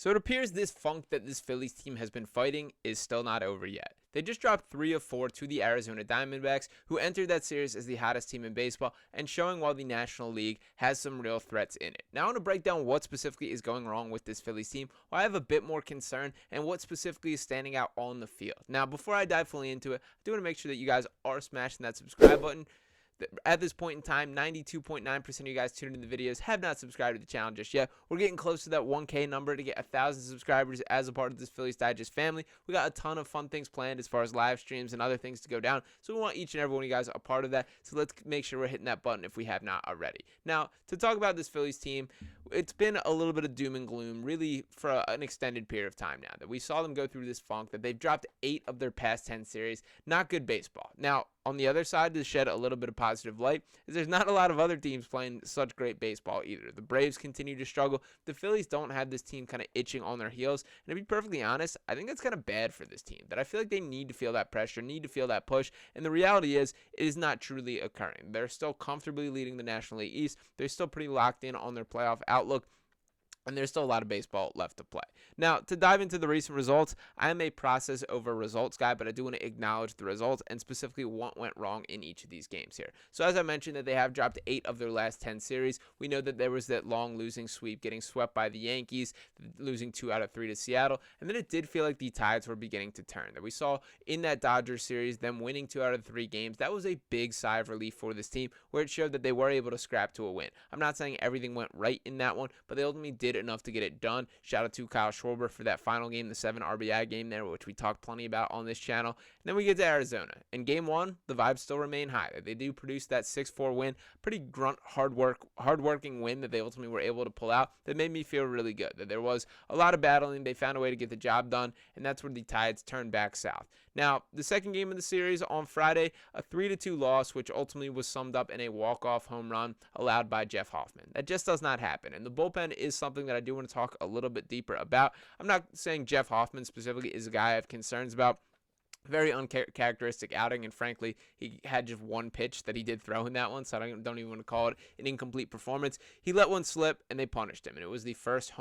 So it appears this funk that this Phillies team has been fighting is still not over yet. They just dropped 3 of 4 to the Arizona Diamondbacks, who entered that series as the hottest team in baseball and showing why the National League has some real threats in it. Now I want to break down what specifically is going wrong with this Phillies team, why I have a bit more concern, and what specifically is standing out on the field. Now before I dive fully into it, I do want to make sure that you guys are smashing that subscribe button. At this point in time, 92.9% of you guys tuned in the videos have not subscribed to the channel just yet. We're getting close to that 1K number to get 1,000 subscribers as a part of this Phillies Digest family. We got a ton of fun things planned as far as live streams and other things to go down. So we want each and every one of you guys a part of that. So let's make sure we're hitting that button if we have not already. Now, to talk about this Phillies team, it's been a little bit of doom and gloom really for an extended period of time now. That we saw them go through this funk, that they've dropped 8 of their past 10 series. Not good baseball. Now, on the other side, to shed a little bit of positive light, is there's not a lot of other teams playing such great baseball either. The Braves continue to struggle. The Phillies don't have this team kind of itching on their heels. And to be perfectly honest, I think that's kind of bad for this team. That I feel like they need to feel that pressure, need to feel that push. And the reality is, it is not truly occurring. They're still comfortably leading the National League East. They're still pretty locked in on their playoff outlook. And there's still a lot of baseball left to play. Now, to dive into the recent results, I am a process over results guy, but I do want to acknowledge the results and specifically what went wrong in each of these games here. So as I mentioned, that they have dropped 8 of their last 10 series. We know that there was that long losing sweep, getting swept by the Yankees, losing 2 out of 3 to Seattle. And then it did feel like the tides were beginning to turn. That we saw in that Dodgers series, them winning 2 out of 3 games. That was a big sigh of relief for this team, where it showed that they were able to scrap to a win. I'm not saying everything went right in that one, but they ultimately did enough to get it done. Shout out to Kyle Schwarber for that final game, the 7 RBI game there, which we talked plenty about on this channel. And then we get to Arizona. In game 1, the vibes still remain high. They do produce that 6-4 win, pretty grunt, hard-working win that they ultimately were able to pull out. That made me feel really good. That there was a lot of battling. They found a way to get the job done, and that's where the tides turned back south. Now, the second game of the series on Friday, a 3-2 loss, which ultimately was summed up in a walk-off home run allowed by Jeff Hoffman. That just does not happen, and the bullpen is something that I do want to talk a little bit deeper about. I'm not saying Jeff Hoffman specifically is a guy I have concerns about. Very uncharacteristic outing, and frankly, he had just one pitch that he did throw in that one, so I don't even want to call it an incomplete performance. He let one slip, and they punished him, and it was the first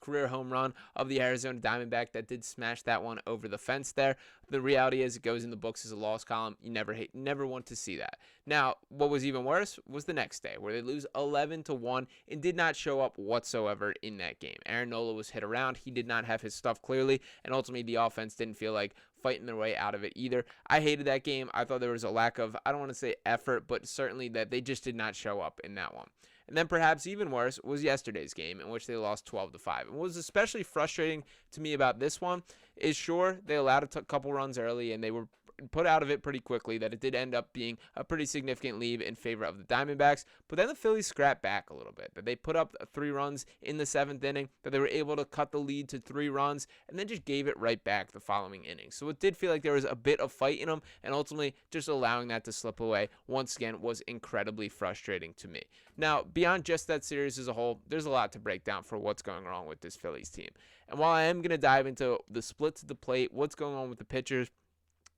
career home run of the Arizona Diamondback that did smash that one over the fence there. The reality is, it goes in the books as a loss column. You never want to see that. Now, what was even worse was the next day, where they lose 11-1 and did not show up whatsoever in that game. Aaron Nola was hit around. He did not have his stuff clearly, and ultimately the offense didn't feel like fighting their way out of it either. I hated that game. I thought there was a lack of, I don't want to say effort, but certainly that they just did not show up in that one. And then perhaps even worse was yesterday's game, in which they lost 12-5. And what was especially frustrating to me about this one is, sure, they allowed a couple runs early and they were put out of it pretty quickly, that it did end up being a pretty significant lead in favor of the Diamondbacks. But then the Phillies scrapped back a little bit, that they put up 3 runs in the 7th inning, that they were able to cut the lead to 3 runs, and then just gave it right back the following inning. So it did feel like there was a bit of fight in them, and ultimately just allowing that to slip away once again was incredibly frustrating to me. Now, beyond just that series as a whole, there's a lot to break down for what's going wrong with this Phillies team. And while I am going to dive into the splits at the plate, what's going on with the pitchers,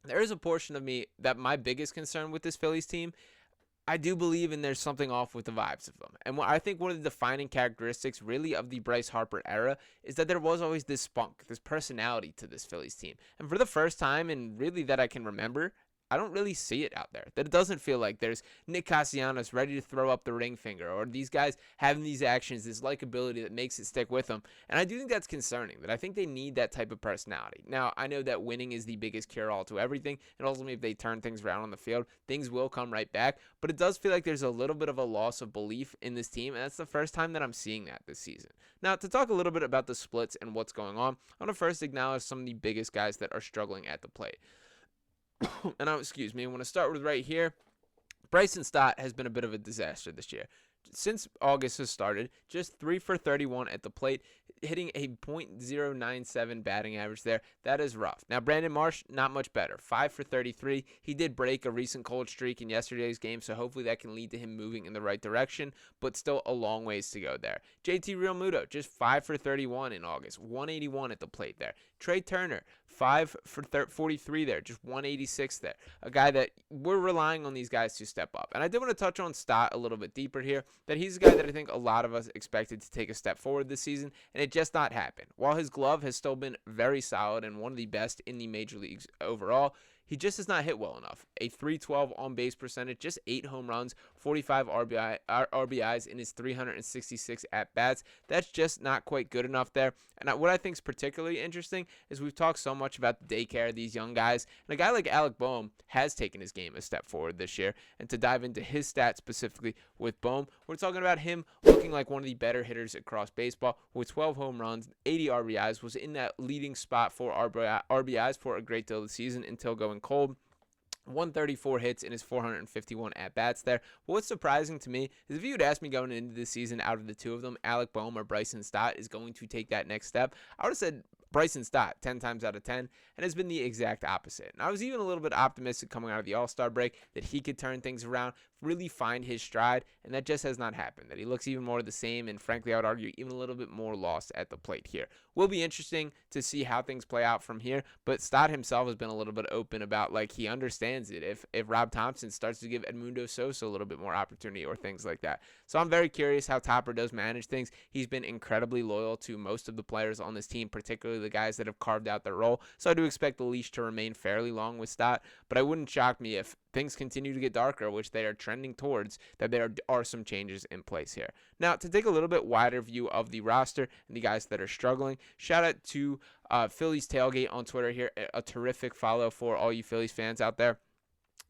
there is a portion of me that my biggest concern with this Phillies team, I do believe in there's something off with the vibes of them. And I think one of the defining characteristics really of the Bryce Harper era is that there was always this spunk, this personality to this Phillies team. And for the first time, and really that I can remember, I don't really see it out there. That it doesn't feel like there's Nick Castellanos ready to throw up the ring finger, or these guys having these actions, this likability that makes it stick with them. And I do think that's concerning, that I think they need that type of personality. Now, I know that winning is the biggest cure-all to everything, and ultimately if they turn things around on the field, things will come right back. But it does feel like there's a little bit of a loss of belief in this team, and that's the first time that I'm seeing that this season. Now, to talk a little bit about the splits and what's going on, I want to first acknowledge some of the biggest guys that are struggling at the plate. And I want to start with right here. Bryson Stott has been a bit of a disaster this year. Since August has started, just 3 for 31 at the plate, hitting a .097 batting average there. That is rough. Now, Brandon Marsh, not much better. 5 for 33. He did break a recent cold streak in yesterday's game, so hopefully that can lead to him moving in the right direction, but still a long ways to go there. JT Realmuto, just 5 for 31 in August. 181 at the plate there. Trey Turner, 5 for 43 there, just 186 there. A guy that we're relying on these guys to step up. And I did want to touch on Stott a little bit deeper here, that he's a guy that I think a lot of us expected to take a step forward this season, and it just not happened. While his glove has still been very solid and one of the best in the major leagues overall, he just has not hit well enough. A 312 on base percentage, just 8 home runs, 45 RBIs in his 366 at bats. That's just not quite good enough there. And what I think is particularly interesting is we've talked so much about the daycare of these young guys. And a guy like Alec Boehm has taken his game a step forward this year. And to dive into his stats specifically with Boehm, we're talking about him looking like one of the better hitters across baseball with 12 home runs, 80 RBIs, was in that leading spot for RBIs for a great deal of the season until going cold. 134 hits in his 451 at-bats there. But what's surprising to me is if you had asked me going into this season, out of the two of them, Alec Boehm or Bryson Stott is going to take that next step, I would have said Bryson Stott 10 times out of 10, and has been the exact opposite. And I was even a little bit optimistic coming out of the All-Star break that he could turn things around, really find his stride, and that just has not happened. That he looks even more the same, and frankly, I would argue even a little bit more lost at the plate here. Will be interesting to see how things play out from here, but Stott himself has been a little bit open about, like, he understands it if Rob Thomson starts to give Edmundo Sosa a little bit more opportunity or things like that. So I'm very curious how Topper does manage things. He's been incredibly loyal to most of the players on this team, particularly the guys that have carved out their role. So I do expect the leash to remain fairly long with Stott, but I wouldn't shock me if things continue to get darker, which they are trending towards, that there are some changes in place here. Now, to take a little bit wider view of the roster and the guys that are struggling, shout out to Phillies Tailgate on Twitter here, a terrific follow for all you Phillies fans out there.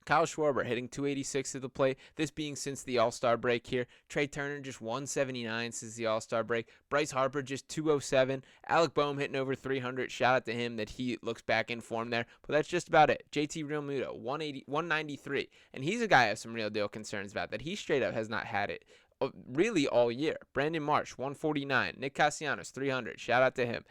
Kyle Schwarber hitting 286 at the plate, this being since the All-Star break here. Trey Turner just 179 since the All-Star break. Bryce Harper just 207. Alec Boehm hitting over 300. Shout out to him that he looks back in form there. But that's just about it. JT Realmuto, 193. And he's a guy I have some real deal concerns about, that he straight up has not had it really all year. Brandon Marsh, 149. Nick Castellanos, 300. Shout out to him.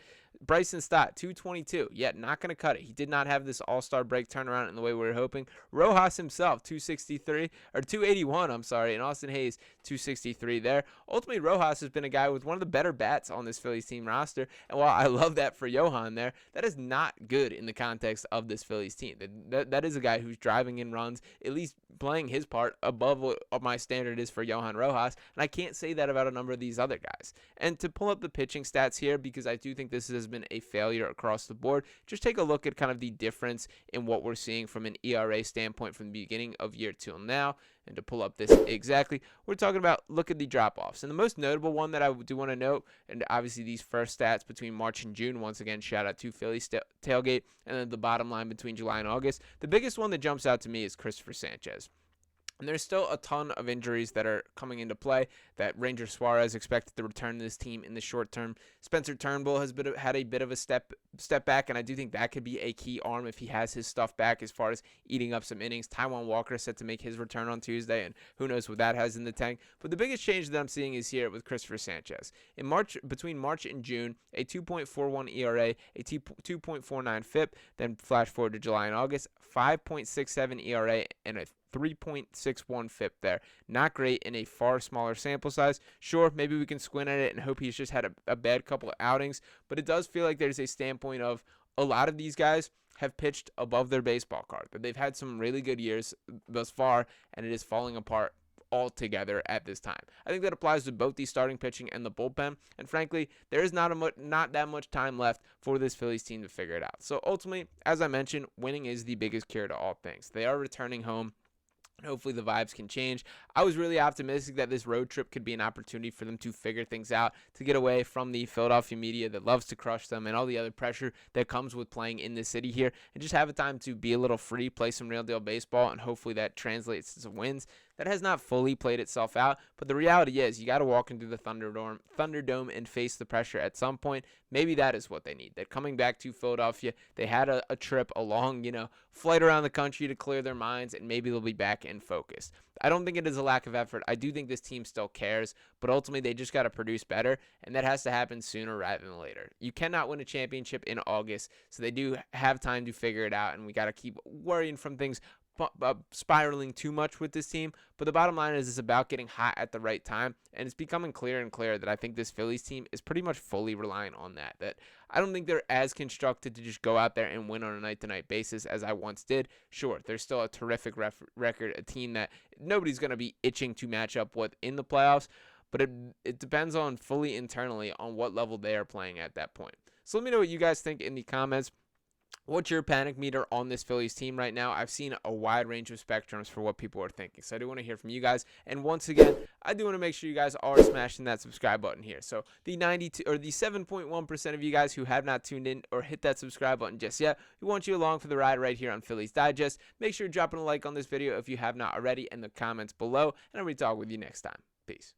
Bryson Stott, 222. Yet not going to cut it. He did not have this All-Star break turnaround in the way we were hoping. Rojas himself, 263, or 281, I'm sorry, and Austin Hayes, 263 there. Ultimately, Rojas has been a guy with one of the better bats on this Phillies team roster, and while I love that for Johan there, that is not good in the context of this Phillies team. That is a guy who's driving in runs, at least playing his part above what my standard is for Johan Rojas, and I can't say that about a number of these other guys. And to pull up the pitching stats here, because I do think this has been a failure across the board, just take a look at kind of the difference in what we're seeing from an ERA standpoint from the beginning of year till now. And to pull up this exactly, we're talking about, look at the drop-offs. And the most notable one that I do want to note, and obviously these first stats between March and June, once again, shout out to Phillies Tailgate, and then the bottom line between July and August. The biggest one that jumps out to me is Christopher Sanchez. And there's still a ton of injuries that are coming into play. That Ranger Suarez expected to return to this team in the short term. Spencer Turnbull has had a bit of a step back, and I do think that could be a key arm if he has his stuff back as far as eating up some innings. Taijuan Walker is set to make his return on Tuesday, and who knows what that has in the tank. But the biggest change that I'm seeing is here with Christopher Sanchez. Between March and June, a 2.41 ERA, a 2.49 FIP, then flash forward to July and August, 5.67 ERA, and a 3.61 FIP there. Not great in a far smaller sample size. Sure, maybe we can squint at it and hope he's just had a bad couple of outings, but it does feel like there's a standpoint of a lot of these guys have pitched above their baseball card, that they've had some really good years thus far, and it is falling apart altogether at this time. I think that applies to both the starting pitching and the bullpen, and frankly, there is not that much time left for this Phillies team to figure it out. So ultimately, as I mentioned, winning is the biggest cure to all things. They are returning home. Hopefully the vibes can change. I was really optimistic that this road trip could be an opportunity for them to figure things out, to get away from the Philadelphia media that loves to crush them and all the other pressure that comes with playing in the city here, and just have a time to be a little free, play some real deal baseball, and hopefully that translates to some wins. That has not fully played itself out, but the reality is you got to walk into the Thunderdome and face the pressure at some point. Maybe that is what they need. That coming back to Philadelphia, they had a trip, a long, flight around the country to clear their minds, and maybe they'll be back in focus. I don't think it is a lack of effort. I do think this team still cares, but ultimately they just got to produce better, and that has to happen sooner rather than later. You cannot win a championship in August, so they do have time to figure it out, and we got to keep worrying from things spiraling too much with this team. But the bottom line is it's about getting hot at the right time, and it's becoming clearer and clearer that I think this Phillies team is pretty much fully relying on that I don't think they're as constructed to just go out there and win on a night-to-night basis as I once did. Sure, they're still a terrific record, a team that nobody's going to be itching to match up with in the playoffs, but it depends on fully internally on what level they are playing at that point. So let me know what you guys think in the comments. What's your panic meter on this Phillies team right now? I've seen a wide range of spectrums for what people are thinking, so I do want to hear from you guys. And once again, I do want to make sure you guys are smashing that subscribe button here. So the 92 or the 7.1% of you guys who have not tuned in or hit that subscribe button just yet, we want you along for the ride right here on Phillies Digest. Make sure you're dropping a like on this video if you have not already, in the comments below, and I'll talk with you next time. Peace.